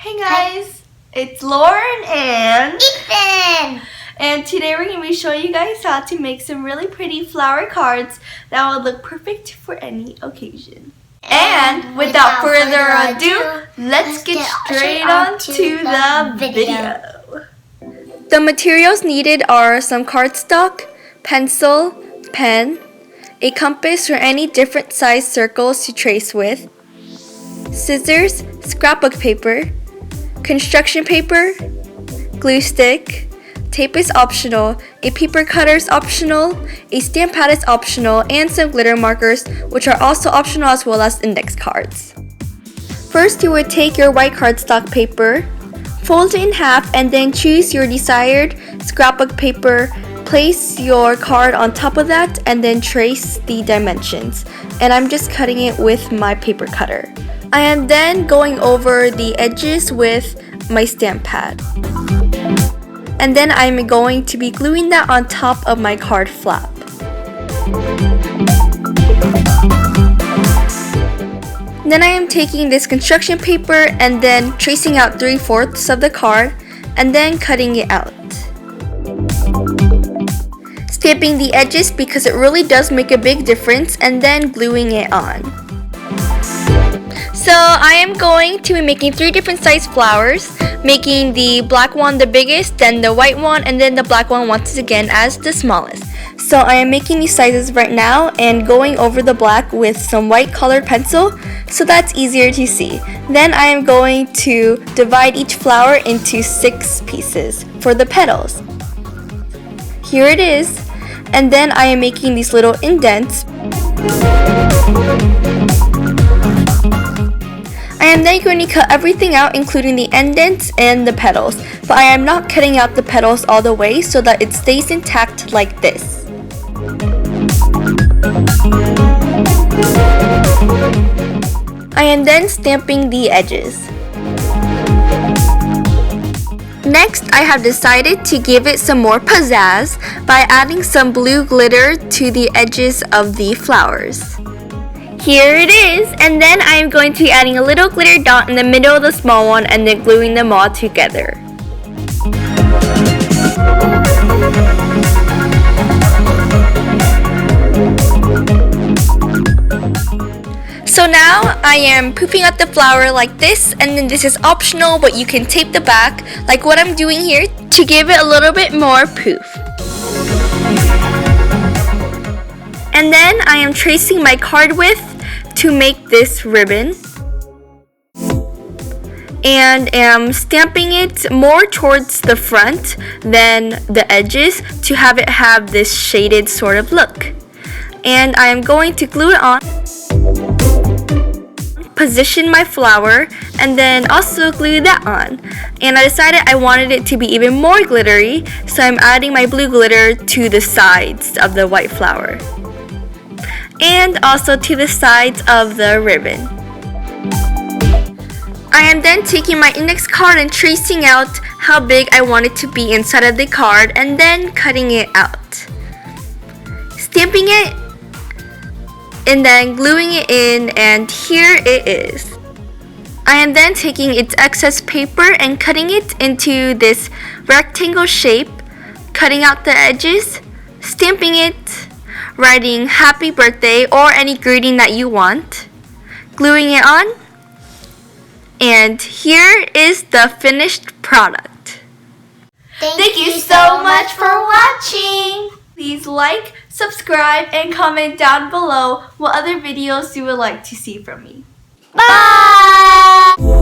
Hey guys, it's Lauren and Ethan! And today we're going to be showing you guys how to make some really pretty flower cards that will look perfect for any occasion. And without further ado, let's get straight on to the video. The materials needed are some cardstock, pencil, pen, a compass or any different size circles to trace with, scissors, scrapbook paper, construction paper, glue stick, tape is optional, a paper cutter is optional, a stamp pad is optional, and some glitter markers, which are also optional, as well as index cards. First, you would take your white cardstock paper, fold it in half, and then choose your desired scrapbook paper. Place your card on top of that and then trace the dimensions. And I'm just cutting it with my paper cutter. I am then going over the edges with my stamp pad. And then I'm going to be gluing that on top of my card flap. Then I am taking this construction paper and then tracing out 3/4 of the card and then cutting it out. Stamping the edges because it really does make a big difference, and then gluing it on. So I am going to be making 3 different size flowers, making the black one the biggest, then the white one, and then the black one once again as the smallest. So I am making these sizes right now and going over the black with some white colored pencil so that's easier to see. Then I am going to divide each flower into 6 pieces for the petals. Here it is. And then I am making these little indents. I am then going to cut everything out, including the indents and the petals. But I am not cutting out the petals all the way so that it stays intact like this. I am then stamping the edges. Next, I have decided to give it some more pizzazz by adding some blue glitter to the edges of the flowers. Here it is, and then I am going to be adding a little glitter dot in the middle of the small one and then gluing them all together. So now I am poofing out the flower like this, and then this is optional, but you can tape the back like what I'm doing here to give it a little bit more poof. And then I am tracing my card width to make this ribbon and am stamping it more towards the front than the edges to have it have this shaded sort of look. And I am going to glue it on, position my flower, and then also glue that on. And I decided I wanted it to be even more glittery, so I'm adding my blue glitter to the sides of the white flower and also to the sides of the ribbon. I am then taking my index card and tracing out how big I want it to be inside of the card and then cutting it out, stamping it, and then gluing it in, and here it is. I am then taking its excess paper and cutting it into this rectangle shape, cutting out the edges, stamping it, writing happy birthday or any greeting that you want, gluing it on, and here is the finished product. Thank you so much for watching! Please like, subscribe, and comment down below what other videos you would like to see from me. Bye!